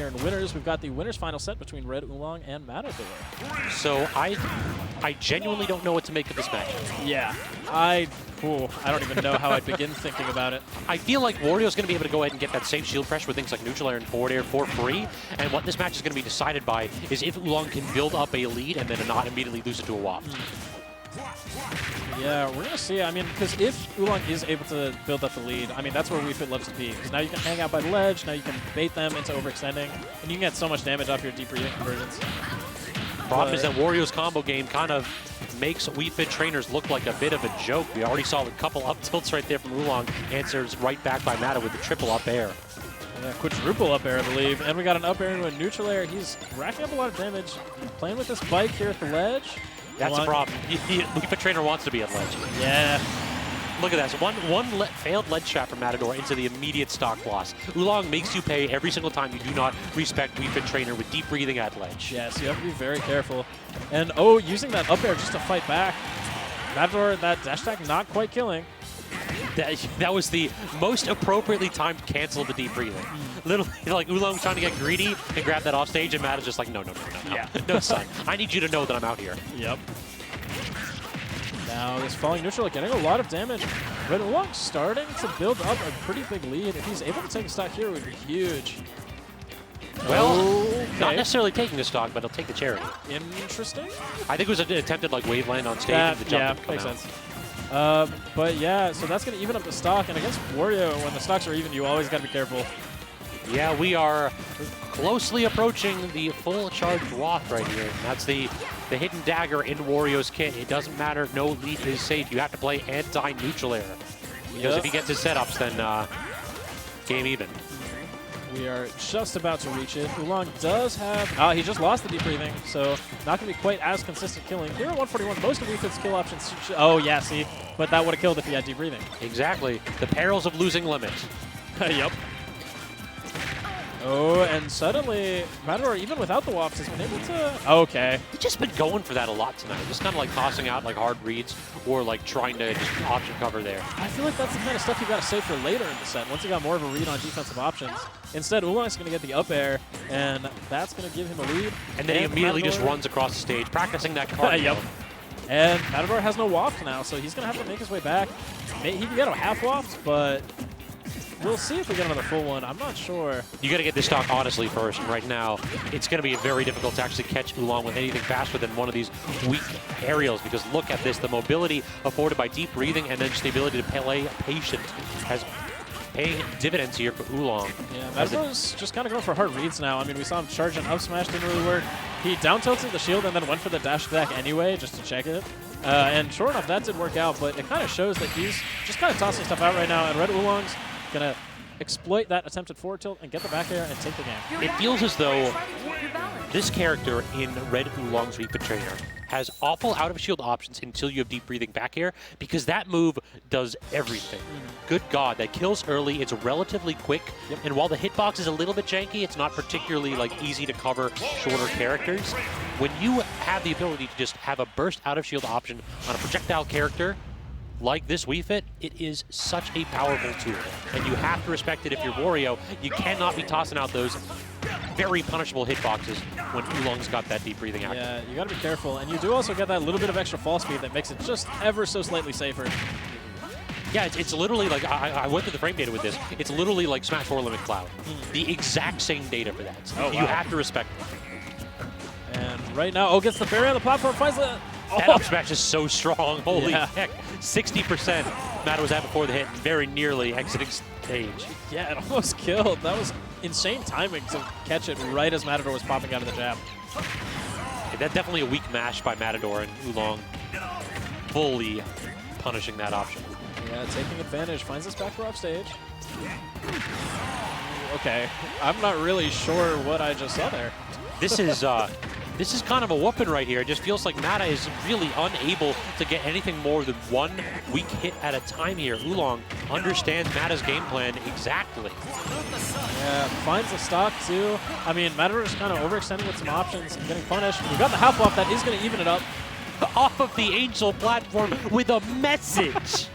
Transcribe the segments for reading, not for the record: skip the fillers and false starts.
here in winners. We've got the winners final set between Red Oolong and Matador. So I genuinely don't know what to make of this match. Yeah, I don't even know how I'd begin thinking about it. I feel like Wario's going to be able to go ahead and get that same shield pressure with things like neutral air and forward air for free. And what this match is going to be decided by is if Oolong can build up a lead and then not immediately lose it to a waft. Yeah, we're going to see. I mean, because if Oolong is able to build up the lead, I mean, that's where WeFit loves to be. Because now you can hang out by the ledge, now you can bait them into overextending, and you can get so much damage off your deep breathing conversions. Problem is that Wario's combo game kind of makes WeFit trainers look like a bit of a joke. We already saw a couple up tilts right there from Oolong. Answers right back by Mata with the triple up air. Yeah, quadruple up air, I believe. And we got an up air into a neutral air. He's racking up a lot of damage. Playing with this bike here at the ledge. That's a problem. WeFit trainer wants to be at ledge. Yeah. Look at that. So one failed ledge trap from Matador into the immediate stock loss. Oolong makes you pay every single time you do not respect WeFit trainer with deep breathing at ledge. Yes, you have to be very careful. And using that up air just to fight back. Matador, that dash attack not quite killing. That was the most appropriately timed cancel of the deep breathing. Literally, like Oolong trying to get greedy and grab that off stage, and Matt is just like, no. Yeah. No, son. I need you to know that I'm out here. Yep. Now this falling neutral getting a lot of damage. Red Oolong starting to build up a pretty big lead. If he's able to take a stock here, it would be huge. Well, not necessarily taking the stock, but he'll take the charity. Interesting. I think it was an attempted like wave land on stage and the jump makes sense. But yeah, so that's going to even up the stock. And against Wario, when the stocks are even, you always got to be careful. Yeah, we are closely approaching the full charged waft right here. And that's the hidden dagger in Wario's kit. It doesn't matter. No lead is safe. You have to play anti-neutral air. Because if he gets his setups, then game even. We are just about to reach it. Oolong does have... he just lost the deep breathing, so not going to be quite as consistent killing. Here at 141, most of WeFit's kill options... Oh, yeah, see? But that would have killed if he had deep breathing. Exactly. The perils of losing limit. Yep. Oh, and suddenly, Matador, even without the wafts, has been able to... Okay. He's just been going for that a lot tonight. Just kind of like tossing out like hard reads or like trying to just option cover there. I feel like that's the kind of stuff you got to save for later in the set, once you got more of a read on defensive options. Instead, Oolong's going to get the up air, and that's going to give him a lead. And then he immediately just runs across the stage, practicing that card. Yep. And Matador has no waft now, so he's going to have to make his way back. He can get a half waft, but... we'll see if we get another full one. I'm not sure. You got to get this stock honestly first. And right now, it's going to be very difficult to actually catch Oolong with anything faster than one of these weak aerials. Because look at this, the mobility afforded by deep breathing and then just the ability to play patient has paying dividends here for Oolong. Yeah, Matador's just kind of going for hard reads now. I mean, we saw him charge an up smash, didn't really work. He down tilted the shield and then went for the dash attack anyway, just to check it. And sure enough, that did work out, but it kind of shows that he's just kind of tossing stuff out right now. And Red Oolong's going to exploit that attempted forward tilt and get the back air and take the game. It feels as though this character in Red Oolong's WeFit trainer has awful out-of-shield options until you have deep breathing back air, because that move does everything. Good God, that kills early, it's relatively quick, and while the hitbox is a little bit janky, it's not particularly like easy to cover shorter characters. When you have the ability to just have a burst out-of-shield option on a projectile character, like this WeFit, it is such a powerful tool. And you have to respect it if you're Wario. You cannot be tossing out those very punishable hitboxes when Oolong's got that deep breathing action. Yeah, you got to be careful. And you do also get that little bit of extra fall speed that makes it just ever so slightly safer. Yeah, it's literally like, I went through the frame data with this. It's literally like Smash 4 Limit Cloud. The exact same data for that. So you have to respect it. And right now, gets the barrier on the platform, finds the... That up smash is so strong. Holy heck. 60% Matt was at before the hit, very nearly exiting stage. Yeah, it almost killed. That was insane timing to catch it right as Matador was popping out of the jab. Yeah, that's definitely a weak mash by Matador, and Oolong fully punishing that option. Yeah, taking advantage. Finds this back row off stage. Okay, I'm not really sure what I just saw there. This is kind of a whooping right here. It just feels like Mata is really unable to get anything more than one weak hit at a time here. Oolong understands Mata's game plan exactly. Yeah, finds the stock too. I mean, Matador is kind of overextending with some options and getting punished. We've got the half off that is going to even it up. Off of the Angel platform with a message.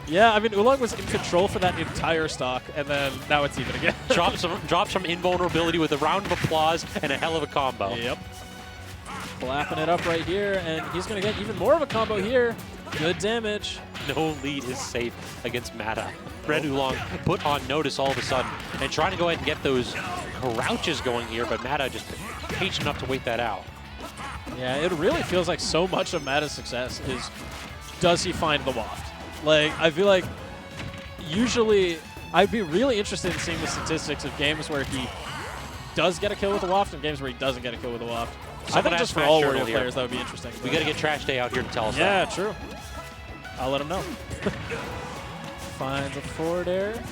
Yeah, I mean, Oolong was in control for that entire stock, and then now it's even again. drops from invulnerability with a round of applause and a hell of a combo. Yep. Clapping it up right here, and he's going to get even more of a combo here. Good damage. No lead is safe against Mata. Red Oolong put on notice all of a sudden and trying to go ahead and get those crouches going here, but Mata just patient enough to wait that out. Yeah, it really feels like so much of Mata's success is, does he find the waft? Like, I feel like usually I'd be really interested in seeing the statistics of games where he does get a kill with the waft and games where he doesn't get a kill with the waft. I think just for all Wario players, that would be interesting. We got to get Trash Day out here to tell us that. that. Yeah, true. I'll let him know. Finds a forward air.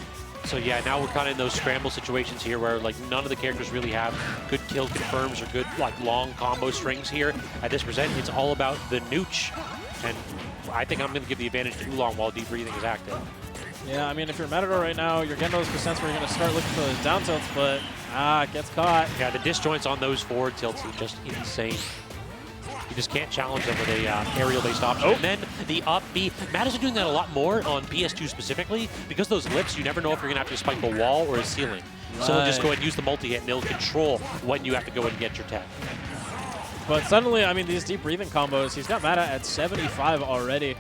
So yeah, now we're kind of in those scramble situations here where like none of the characters really have good kill confirms or good like long combo strings here. At this present, it's all about the nooch. And I think I'm going to give the advantage to Oolong while deep breathing is active. Yeah, I mean, if you're Matador right now, you're getting those percents where you're going to start looking for those down tilts, but it gets caught. Yeah, the disjoints on those forward tilts is just insane. You just can't challenge them with a aerial-based option. Oh. And then the up B. Matt is doing that a lot more on PS2 specifically because those lips, you never know if you're going to have to spike a wall or a ceiling. Right. So just go ahead and use the multi-hit, and it'll control when you have to go and get your tech. But suddenly, I mean, these deep breathing combos, he's got Mata at 75 already.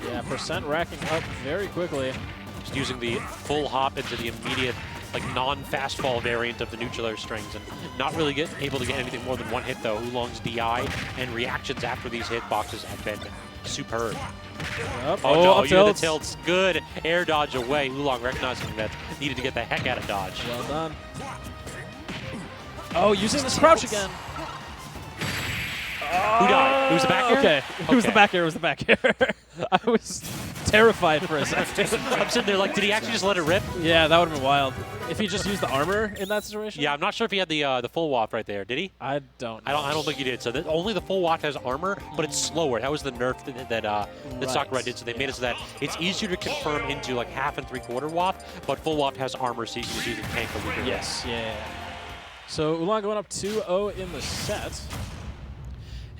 Yeah, percent racking up very quickly. Just using the full hop into the immediate, like non-fast fall variant of the nuclear strings, and not really able to get anything more than one hit though. Oolong's DI and reactions after these hitboxes have been superb. Yep. Oh, no, up you're the tilts. tilts. Good air dodge away. Oolong recognizing that needed to get the heck out of dodge. Well done. Oh, using this crouch again. Who died? It was the back air? Okay. It was the back air. It was the back air. I was terrified for a second. I'm sitting there like, did he actually just let it rip? Yeah, that would have been wild. If he just used the armor in that situation? Yeah, I'm not sure if he had the full waft right there. Did he? I don't know. I don't think he did. So only the full waft has armor, but it's slower. That was the nerf that Sakurai did. So they made it so that it's easier to confirm into like half and 3/4 waft, but full waft has armor, so you can just use the tank a weaker. Yes, yeah. So Oolong going up 2-0 in the set.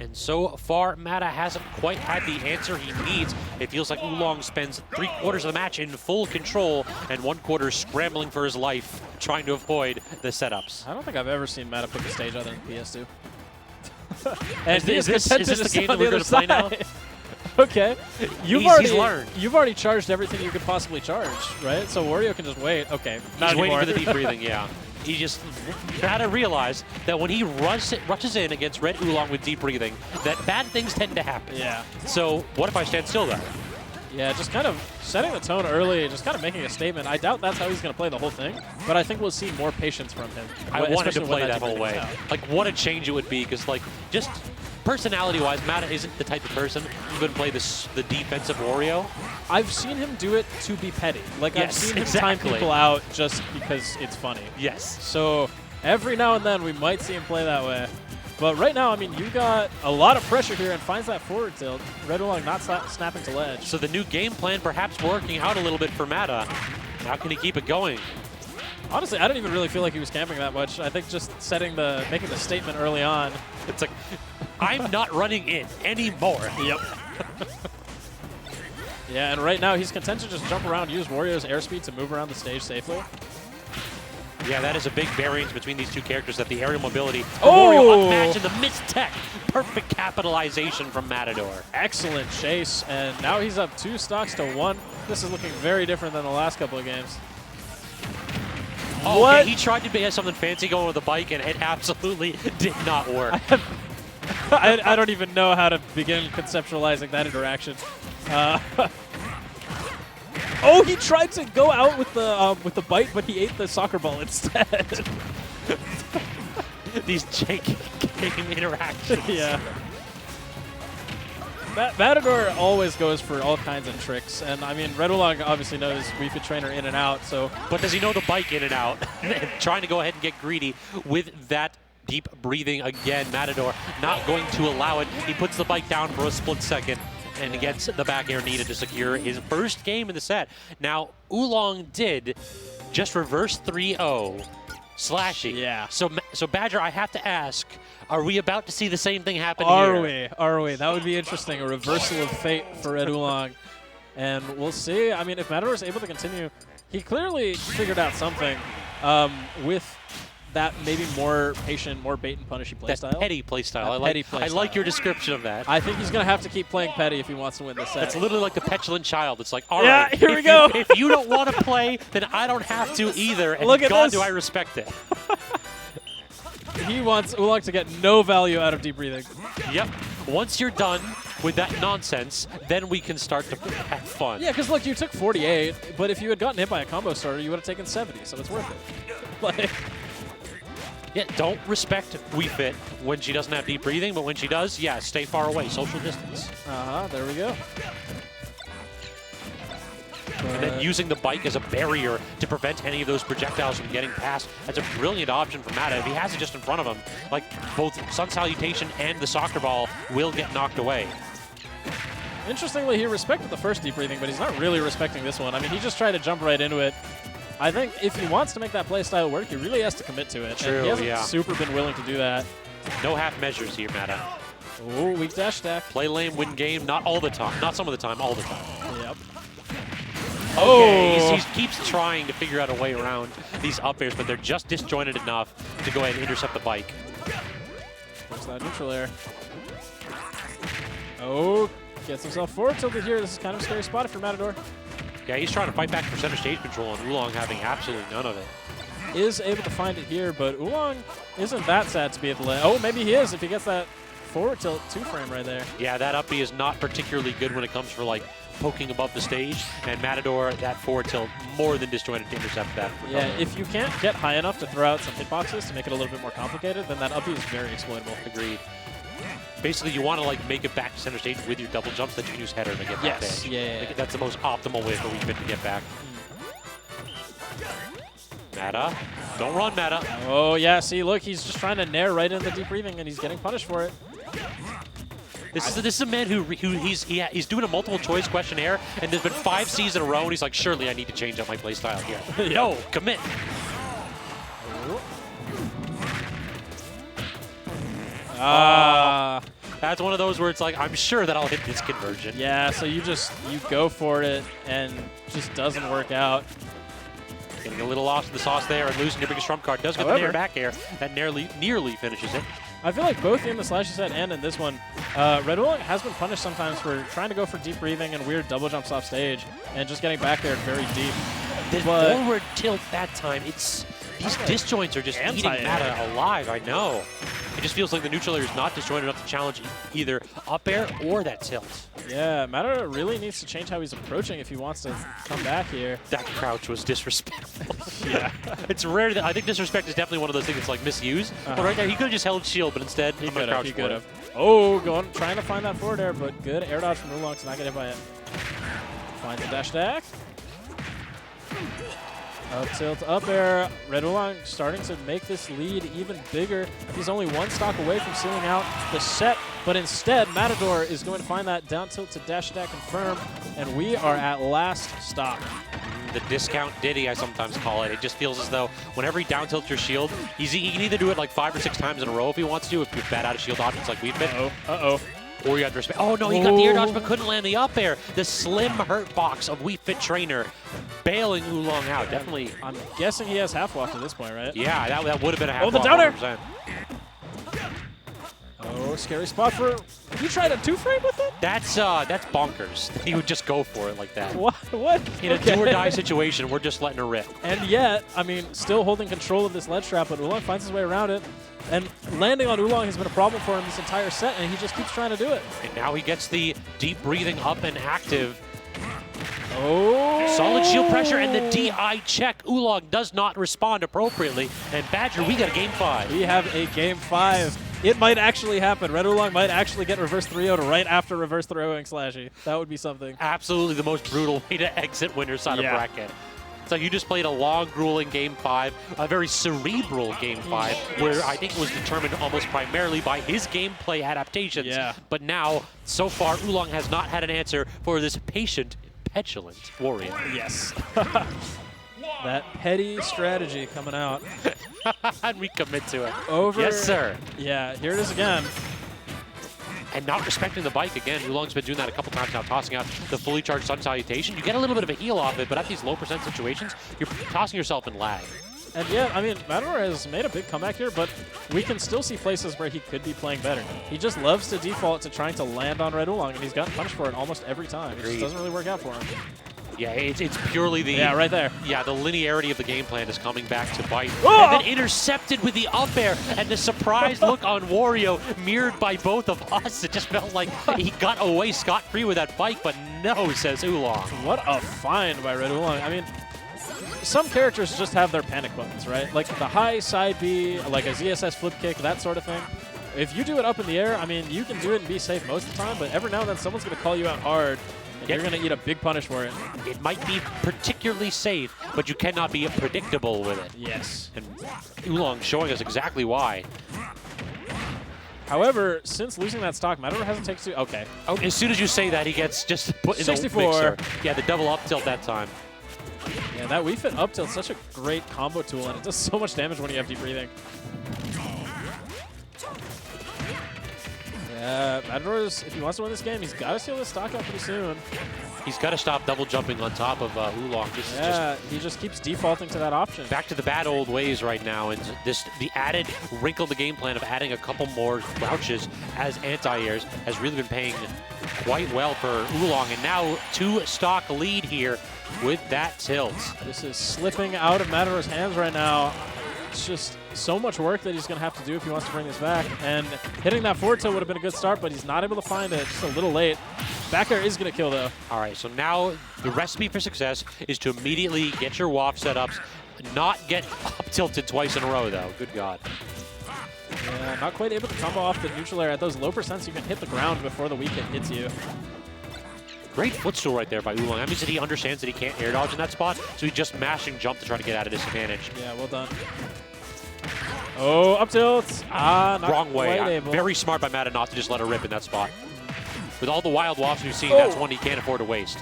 And so far, Mata hasn't quite had the answer he needs. It feels like Oolong spends 3/4 of the match in full control and 1/4 scrambling for his life, trying to avoid the setups. I don't think I've ever seen Mata pick a stage other than PS2. And is this the game that we're going to play now? Okay. You've learned. You've already charged everything you could possibly charge, right? So Wario can just wait. Okay. He's waiting for the deep breathing, yeah. He just had to realize that when he rushes in against Red Oolong with deep breathing, that bad things tend to happen. Yeah. So what if I stand still there? Yeah, just kind of setting the tone early, just kind of making a statement. I doubt that's how he's going to play the whole thing, but I think we'll see more patience from him. I wanted to play that whole way. Like, what a change it would be, because, like, just personality-wise, Mata isn't the type of person who would play the defensive Wario. I've seen him do it to be petty. Like, yes, I've seen him time people out just because it's funny. Yes. So every now and then we might see him play that way. But right now, I mean, you got a lot of pressure here and finds that forward tilt. Red Oolong not snapping to ledge. So the new game plan perhaps working out a little bit for Mata. How can he keep it going? Honestly, I don't even really feel like he was camping that much. I think just making the statement early on. It's like, I'm not running in anymore. Yep. Yeah, and right now he's content to just jump around, use Wario's airspeed to move around the stage safely. Yeah, that is a big variance between these two characters, that the aerial mobility. Oh! Wario unmatched in the missed tech. Perfect capitalization from Matador. Excellent chase, and now he's up 2 stocks to 1. This is looking very different than the last couple of games. Oh, what? Okay. He tried to be something fancy going with the bike, and it absolutely did not work. I don't even know how to begin conceptualizing that interaction. Oh, he tried to go out with the bite, but he ate the soccer ball instead. These game interactions. Yeah. Matador always goes for all kinds of tricks, and I mean, Red Oolong obviously knows Wii Fit Trainer in and out, so. But does he know the bike in and out? Trying to go ahead and get greedy with that deep breathing again. Matador not going to allow it. He puts the bike down for a split second and gets the back air needed to secure his first game in the set. Now, Oolong did just reverse 3-0 slashing. Yeah. So Badger, I have to ask, are we about to see the same thing happen here? Are we? That would be interesting. A reversal of fate for Red Oolong. And we'll see. I mean, if Matador is able to continue, he clearly figured out something with that maybe more patient, more bait and punishy playstyle. Petty playstyle. I I like your description of that. I think he's going to have to keep playing petty if he wants to win this set. It's literally like the petulant child. It's like, all yeah, right, here we go. If you don't want to play, then I don't have to either. And Look at God, this. do I respect it. He wants Oolong to get no value out of deep breathing. Yep. Once you're done with that nonsense, then we can start to have fun. Yeah, because look, you took 48, but if you had gotten hit by a combo starter, you would have taken 70, so it's worth it. Like, yeah, don't respect Wii Fit when she doesn't have deep breathing, but when she does, yeah, stay far away, social distance. there we go. And then using the bike as a barrier to prevent any of those projectiles from getting past. That's a brilliant option for Mata. If he has it just in front of him, like both Sun Salutation and the soccer ball will get knocked away. Interestingly, he respected the first deep breathing, but he's not really respecting this one. I mean, he just tried to jump right into it. I think if he wants to make that play style work, he really has to commit to it. True, and he hasn't yeah. super been willing to do that. No half measures here, Mata. Oh, weak dash stack. Play lame, win game, not all the time. Not some of the time, all the time. Yep. Okay, Oh! he keeps trying to figure out a way around these up airs, but they're just disjointed enough to go ahead and intercept the bike. There's that neutral air. Oh, gets himself forward tilted here. This is kind of a scary spot for Matador. Yeah, he's trying to fight back for center stage control, and Oolong having absolutely none of it. Is able to find it here, but Oolong isn't that sad to be able to land. Oh, maybe he is if he gets that forward tilt 2-frame right there. Yeah, that up B is not particularly good when it comes for like poking above the stage, and Matador, that forward tilt, more than disjointed to intercept that. Yeah, if you can't get high enough to throw out some hitboxes to make it a little bit more complicated, then that up B is very exploitable. Agreed. Basically, you want to like make it back to center stage with your double jumps that you can use header to get back Yes, there. yeah. Like, that's the most optimal way for Wii Fit to get back. Mata, don't run, Mata. Oh, yeah, see, look, he's just trying to nair right into the deep breathing, and he's getting punished for it. This is a man who he's doing a multiple choice questionnaire, and there's been 5 C's in a row, and he's like, surely I need to change up my playstyle here. No, commit. That's one of those where it's like, I'm sure that I'll hit this conversion. Yeah, so you go for it, and just doesn't work out. Getting a little lost in the sauce there and losing your biggest trump card. Does get the nair back air. That nearly finishes it. I feel like both in the slashy set and in this one, Red Oolong has been punished sometimes for trying to go for deep breathing and weird double jumps off stage and just getting back there very deep. The forward tilt that time, these disjoints are just eating Mata alive, I know. It just feels like the neutral air is not disjointed enough to challenge either up air or that tilt. Yeah, Mata really needs to change how he's approaching if he wants to come back here. That crouch was disrespectful. Yeah. It's rare that I think disrespect is definitely one of those things that's like misused. But right there, he could have just held shield, but instead he I'm gonna crouch he could have. Oh, trying to find that forward air, but good air dodge from Oolong to not get hit by it. Finds the dash stack. Up tilt, up air. Red Oolong starting to make this lead even bigger. He's only one stock away from sealing out the set, but instead, Matador is going to find that down tilt to dash stack confirm, and we are at last stop. The discount Diddy, I sometimes call it. It just feels as though whenever he down tilts your shield, he can either do it like 5 or 6 times in a row if he wants to, if you're bad out of shield options like we've been. Uh-oh. Or you have to respect. Oh no, he got the air dodge but couldn't land the up air. The slim hurt box of Wii Fit Trainer bailing Oolong out. Definitely. I'm guessing he has half walk at this point, right? Yeah, that would have been a half walk. Oh, the down air! 100%. Oh, scary spot for. You tried a 2-frame with it? That's bonkers. He would just go for it like that. What? In a do or die situation, we're just letting her rip. And yet, I mean, still holding control of this ledge trap, but Oolong finds his way around it. And landing on Oolong has been a problem for him this entire set, and he just keeps trying to do it. And now he gets the deep breathing up and active. Oh! Solid shield pressure and the DI check. Oolong does not respond appropriately. And Badger, we got a game 5. We have a game 5. It might actually happen. Red Oolong might actually get reverse 3-0'd right after reverse 3-0ing Slashy. That would be something. Absolutely the most brutal way to exit winner's side of bracket. So you just played a long, grueling Game 5, a very cerebral Game 5, where I think it was determined almost primarily by his gameplay adaptations. Yeah. But now, so far, Oolong has not had an answer for this patient, petulant Wario. Yes. That petty strategy coming out. And we commit to it. Over. Yes, sir. Yeah, here it is again. and not respecting the bike again. Oolong's been doing that a couple times now, tossing out the fully charged Sun Salutation. You get a little bit of a heal off it, but at these low percent situations, you're tossing yourself in lag. And yeah, I mean, Matador has made a big comeback here, but we can still see places where he could be playing better. He just loves to default to trying to land on Red Oolong, and he's gotten punished for it almost every time. It just doesn't really work out for him. Yeah, it's purely the... Yeah, right there. Yeah, the linearity of the game plan is coming back to bite. Oh! And then intercepted with the up air, and the surprised look on Wario mirrored by both of us. It just felt like he got away scot-free with that bike, but no, says Oolong. What a find by Red Oolong. I mean, some characters just have their panic buttons, right? Like the high side B, like a ZSS flip kick, that sort of thing. If you do it up in the air, I mean, you can do it and be safe most of the time, but every now and then someone's going to call you out hard, and you're going to eat a big punish for it. It might be particularly safe, but you cannot be predictable with it. Yes. And Oolong showing us exactly why. However, since losing that stock, Matador hasn't taken to... Okay. Oh, as soon as you say that, he gets just put in 64. the mixer. Yeah, the double up tilt that time. Yeah, that Wii Fit up tilt is such a great combo tool, and it does so much damage when you have deep breathing. Yeah, Matador's, if he wants to win this game, he's got to seal this stock out pretty soon. He's got to stop double jumping on top of Oolong. He just keeps defaulting to that option. Back to the bad old ways right now, and the added wrinkle in the game plan of adding a couple more crouches as anti-airs has really been paying quite well for Oolong, and now 2-stock lead here with that tilt. This is slipping out of Matador's hands right now. It's just so much work that he's going to have to do if he wants to bring this back. And hitting that forward tilt would have been a good start, but he's not able to find it. Just a little late. Back air is going to kill, though. All right, so now the recipe for success is to immediately get your WAF setups, not get up tilted twice in a row, though. Good God. Yeah, not quite able to combo off the neutral air. At those low percents, you can hit the ground before the weak hit hits you. Great footstool right there by Oolong. That means that he understands that he can't air dodge in that spot, so he's just mashing jump to try to get out of disadvantage. Yeah, well done. Oh, up tilt. Not wrong way. quite able. Very smart by Matador not to just let her rip in that spot. With all the wild wafts we've seen, that's one he can't afford to waste.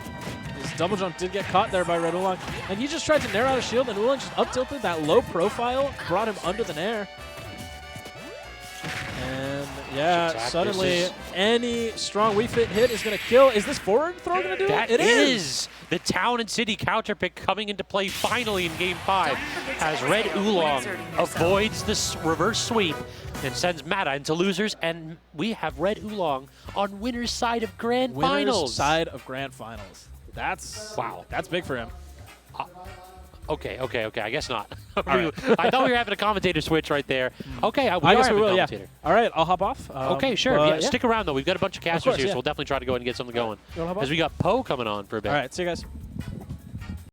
His double jump did get caught there by Red Oolong. And he just tried to nair out a shield, and Oolong just up tilted. That low profile brought him under the nair. And yeah, suddenly any strong Wii Fit hit is going to kill. Is this forward throw going to do it? It is. The town and city counter pick coming into play finally in Game 5 as Red Oolong avoids this reverse sweep and sends Mata into losers, and we have Red Oolong on winner's side of Grand Finals. Winner's side of Grand Finals. That's wow. That's big for him. Okay. I guess not. Right. I thought we were having a commentator switch right there. Okay, I guess we will, yeah. All right, I'll hop off. Okay, sure. Yeah, stick around, though. We've got a bunch of casters here, so we'll definitely try to go ahead and get something going. As we got Poe coming on for a bit. All right, see you guys.